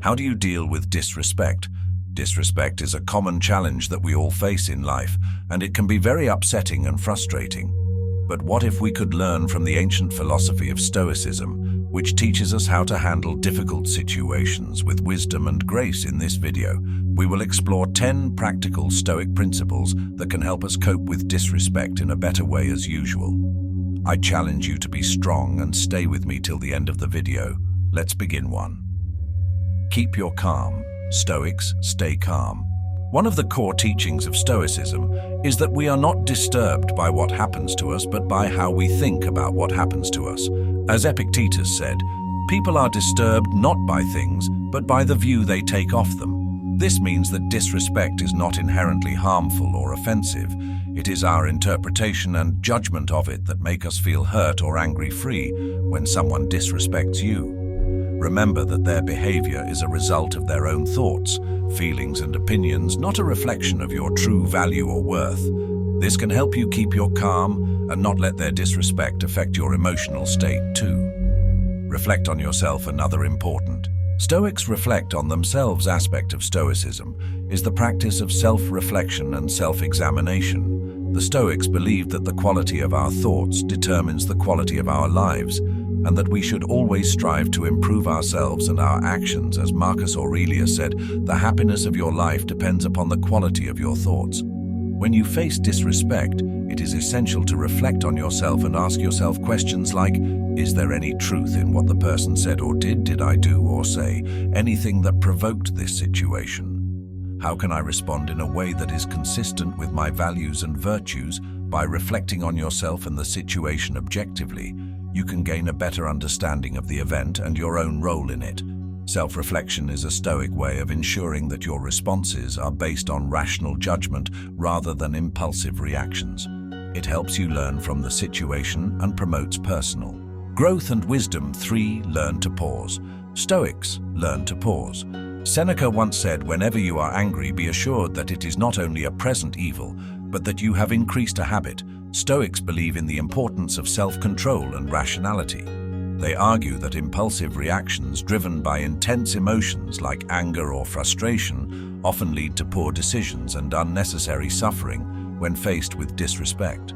How do you deal with disrespect? Disrespect is a common challenge that we all face in life, and it can be very upsetting and frustrating. But what if we could learn from the ancient philosophy of Stoicism, which teaches us how to handle difficult situations with wisdom and grace? In this video, we will explore 10 practical Stoic principles that can help us cope with disrespect in a better way as usual. I challenge you to be strong and stay with me till the end of the video. Let's begin. 1. Keep your calm. Stoics stay calm. One of the core teachings of Stoicism is that we are not disturbed by what happens to us, but by how we think about what happens to us. As Epictetus said, people are disturbed not by things, but by the view they take of them. This means that disrespect is not inherently harmful or offensive. It is our interpretation and judgment of it that make us feel hurt or angry-free when someone disrespects you. Remember that their behavior is a result of their own thoughts, feelings, and opinions, not a reflection of your true value or worth. This can help you keep your calm and not let their disrespect affect your emotional state too. Reflect on yourself. Another important Stoics reflect on themselves aspect of Stoicism is the practice of self-reflection and self-examination. The Stoics believe that the quality of our thoughts determines the quality of our lives, and that we should always strive to improve ourselves and our actions. As Marcus Aurelius said, the happiness of your life depends upon the quality of your thoughts. When you face disrespect, it is essential to reflect on yourself and ask yourself questions like, is there any truth in what the person said or did? Did I do or say anything that provoked this situation? How can I respond in a way that is consistent with my values and virtues? By reflecting on yourself and the situation objectively, you can gain a better understanding of the event and your own role in it. Self-reflection is a Stoic way of ensuring that your responses are based on rational judgment rather than impulsive reactions. It helps you learn from the situation and promotes personal growth and wisdom. 3. Learn to pause. Stoics learn to pause. Seneca once said, whenever you are angry, be assured that it is not only a present evil, but that you have increased a habit. Stoics believe in the importance of self-control and rationality. They argue that impulsive reactions driven by intense emotions like anger or frustration often lead to poor decisions and unnecessary suffering when faced with disrespect.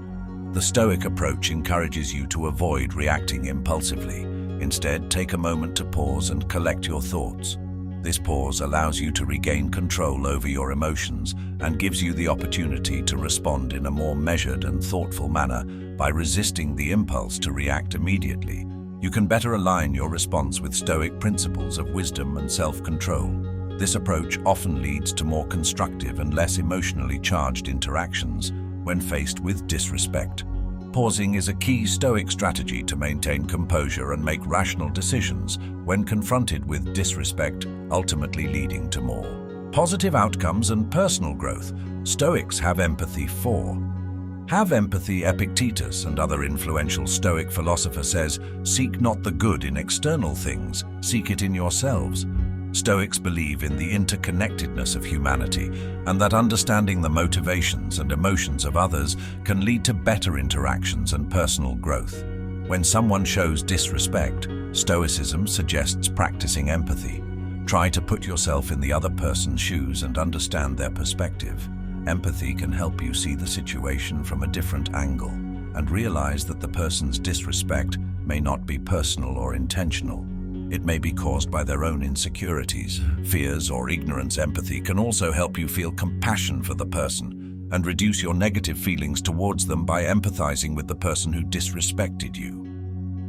The Stoic approach encourages you to avoid reacting impulsively. Instead, take a moment to pause and collect your thoughts. This pause allows you to regain control over your emotions and gives you the opportunity to respond in a more measured and thoughtful manner. By resisting the impulse to react immediately, you can better align your response with Stoic principles of wisdom and self-control. This approach often leads to more constructive and less emotionally charged interactions when faced with disrespect. Pausing is a key Stoic strategy to maintain composure and make rational decisions when confronted with disrespect, ultimately leading to more positive outcomes and personal growth. Stoics have empathy. 4. Have empathy. Epictetus and other influential Stoic philosophers says, seek not the good in external things, seek it in yourselves. Stoics believe in the interconnectedness of humanity and that understanding the motivations and emotions of others can lead to better interactions and personal growth. When someone shows disrespect, Stoicism suggests practicing empathy. Try to put yourself in the other person's shoes and understand their perspective. Empathy can help you see the situation from a different angle and realize that the person's disrespect may not be personal or intentional. It may be caused by their own insecurities, fears, or ignorance. Empathy can also help you feel compassion for the person and reduce your negative feelings towards them by empathizing with the person who disrespected you.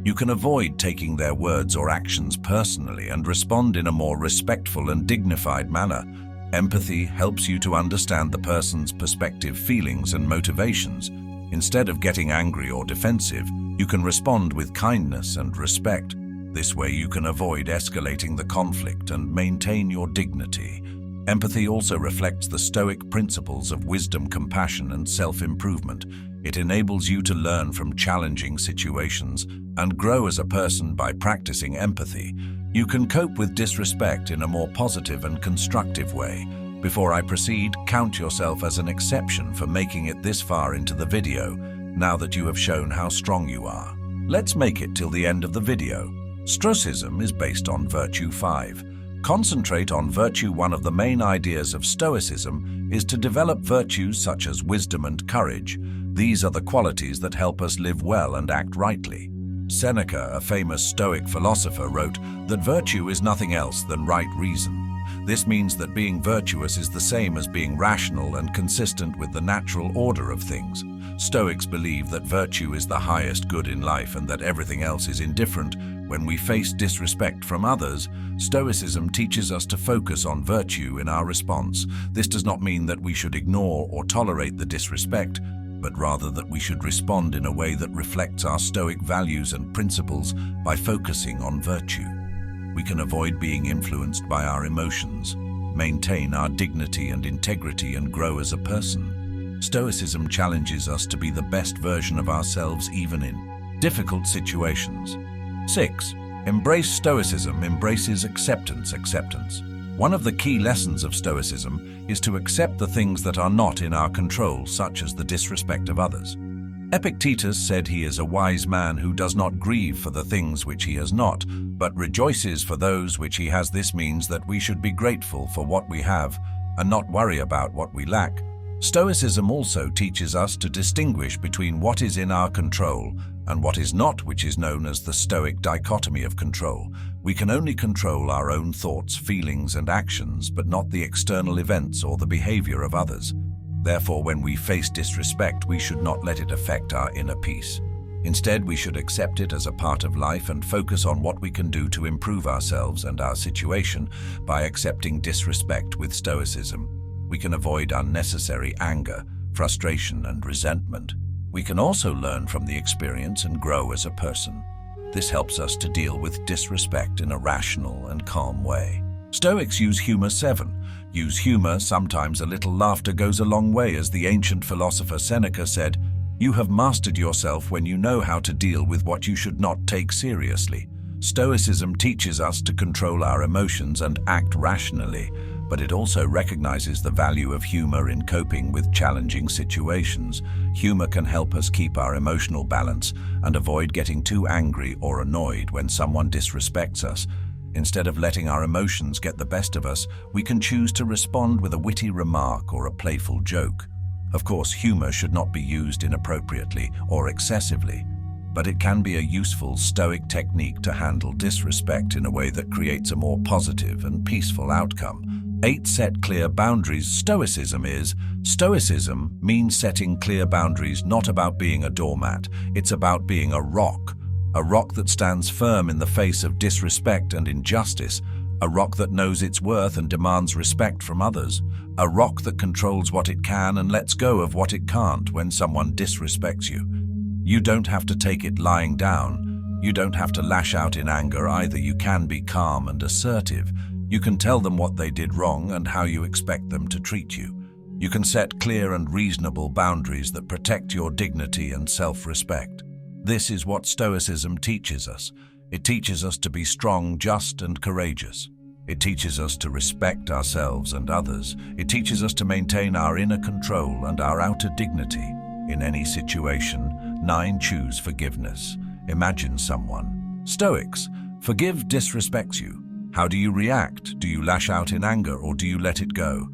You can avoid taking their words or actions personally and respond in a more respectful and dignified manner. Empathy helps you to understand the person's perspective, feelings, and motivations. Instead of getting angry or defensive, you can respond with kindness and respect. This way you can avoid escalating the conflict and maintain your dignity. Empathy also reflects the Stoic principles of wisdom, compassion, and self-improvement. It enables you to learn from challenging situations and grow as a person. By practicing empathy, you can cope with disrespect in a more positive and constructive way. Before I proceed, count yourself as an exception for making it this far into the video, now that you have shown how strong you are. Let's make it till the end of the video. Stoicism is based on virtue 5. Concentrate on virtue. One of the main ideas of Stoicism is to develop virtues such as wisdom and courage. These are the qualities that help us live well and act rightly. Seneca, a famous Stoic philosopher, wrote that virtue is nothing else than right reason. This means that being virtuous is the same as being rational and consistent with the natural order of things. Stoics believe that virtue is the highest good in life and that everything else is indifferent. When we face disrespect from others, Stoicism teaches us to focus on virtue in our response. This does not mean that we should ignore or tolerate the disrespect, but rather that we should respond in a way that reflects our Stoic values and principles by focusing on virtue. We can avoid being influenced by our emotions, maintain our dignity and integrity, and grow as a person. Stoicism challenges us to be the best version of ourselves even in difficult situations. 6. Embrace Stoicism embraces acceptance. One of the key lessons of Stoicism is to accept the things that are not in our control, such as the disrespect of others. Epictetus said he is a wise man who does not grieve for the things which he has not, but rejoices for those which he has. This means that we should be grateful for what we have and not worry about what we lack. Stoicism also teaches us to distinguish between what is in our control and what is not, which is known as the Stoic dichotomy of control. We can only control our own thoughts, feelings, and actions, but not the external events or the behavior of others. Therefore, when we face disrespect, we should not let it affect our inner peace. Instead, we should accept it as a part of life and focus on what we can do to improve ourselves and our situation. By accepting disrespect with Stoicism, we can avoid unnecessary anger, frustration, and resentment. We can also learn from the experience and grow as a person. This helps us to deal with disrespect in a rational and calm way. Stoics use humor. 7. Use humor. Sometimes a little laughter goes a long way. As the ancient philosopher Seneca said, "You have mastered yourself when you know how to deal with what you should not take seriously." Stoicism teaches us to control our emotions and act rationally, but it also recognizes the value of humor in coping with challenging situations. Humor can help us keep our emotional balance and avoid getting too angry or annoyed when someone disrespects us. Instead of letting our emotions get the best of us, we can choose to respond with a witty remark or a playful joke. Of course, humor should not be used inappropriately or excessively, but it can be a useful Stoic technique to handle disrespect in a way that creates a more positive and peaceful outcome. 8. Set clear boundaries. Stoicism means setting clear boundaries, not about being a doormat. It's about being a rock that stands firm in the face of disrespect and injustice, a rock that knows its worth and demands respect from others, a rock that controls what it can and lets go of what it can't when someone disrespects you. You don't have to take it lying down. You don't have to lash out in anger either. You can be calm and assertive. You can tell them what they did wrong and how you expect them to treat you. You can set clear and reasonable boundaries that protect your dignity and self-respect. This is what Stoicism teaches us. It teaches us to be strong, just, and courageous. It teaches us to respect ourselves and others. It teaches us to maintain our inner control and our outer dignity in any situation. 9. Choose forgiveness. Imagine someone. Stoics, forgive disrespects you. How do you react? Do you lash out in anger or do you let it go?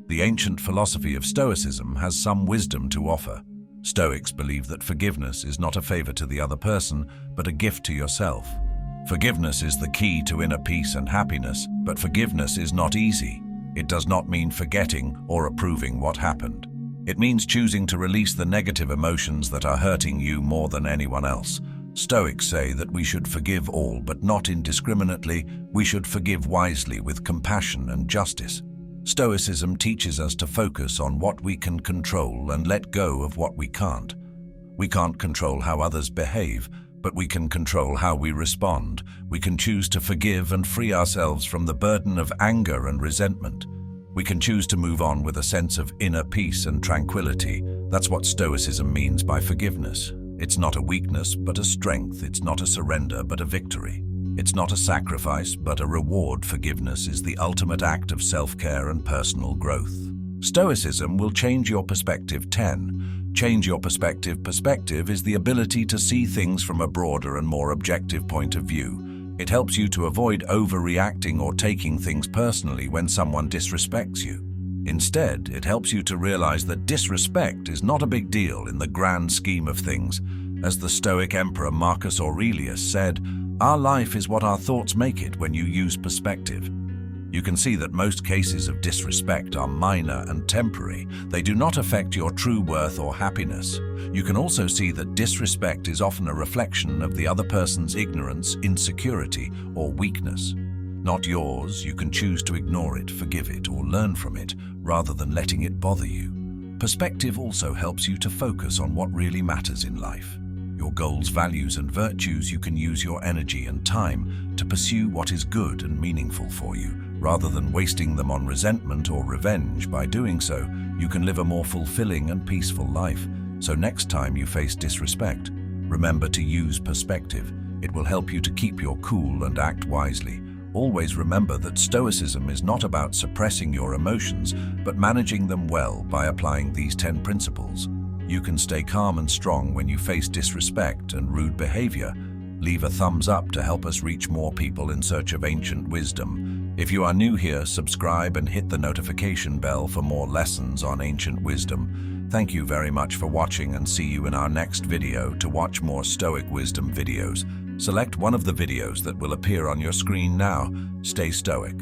The ancient philosophy of Stoicism has some wisdom to offer. Stoics believe that forgiveness is not a favor to the other person, but a gift to yourself. Forgiveness is the key to inner peace and happiness, but forgiveness is not easy. It does not mean forgetting or approving what happened. It means choosing to release the negative emotions that are hurting you more than anyone else. Stoics say that we should forgive all, but not indiscriminately. We should forgive wisely with compassion and justice. Stoicism teaches us to focus on what we can control and let go of what we can't. We can't control how others behave, but we can control how we respond. We can choose to forgive and free ourselves from the burden of anger and resentment. We can choose to move on with a sense of inner peace and tranquility. That's what Stoicism means by forgiveness. It's not a weakness, but a strength. It's not a surrender, but a victory. It's not a sacrifice, but a reward. Forgiveness is the ultimate act of self-care and personal growth. Stoicism will change your perspective. 10. Change your perspective. Perspective is the ability to see things from a broader and more objective point of view. It helps you to avoid overreacting or taking things personally when someone disrespects you. Instead, it helps you to realize that disrespect is not a big deal in the grand scheme of things. As the Stoic emperor Marcus Aurelius said, "Our life is what our thoughts make it when you use perspective." You can see that most cases of disrespect are minor and temporary. They do not affect your true worth or happiness. You can also see that disrespect is often a reflection of the other person's ignorance, insecurity, or weakness. Not yours. You can choose to ignore it, forgive it, or learn from it, rather than letting it bother you. Perspective also helps you to focus on what really matters in life. Your goals, values, and virtues. You can use your energy and time to pursue what is good and meaningful for you, rather than wasting them on resentment or revenge. By doing so, you can live a more fulfilling and peaceful life. So next time you face disrespect, remember to use perspective. It will help you to keep your cool and act wisely. Always remember that Stoicism is not about suppressing your emotions, but managing them well by applying these 10 principles. You can stay calm and strong when you face disrespect and rude behavior. Leave a thumbs up to help us reach more people in search of ancient wisdom. If you are new here, subscribe and hit the notification bell for more lessons on ancient wisdom. Thank you very much for watching, and see you in our next video. To watch more Stoic wisdom videos, select one of the videos that will appear on your screen now. Stay Stoic.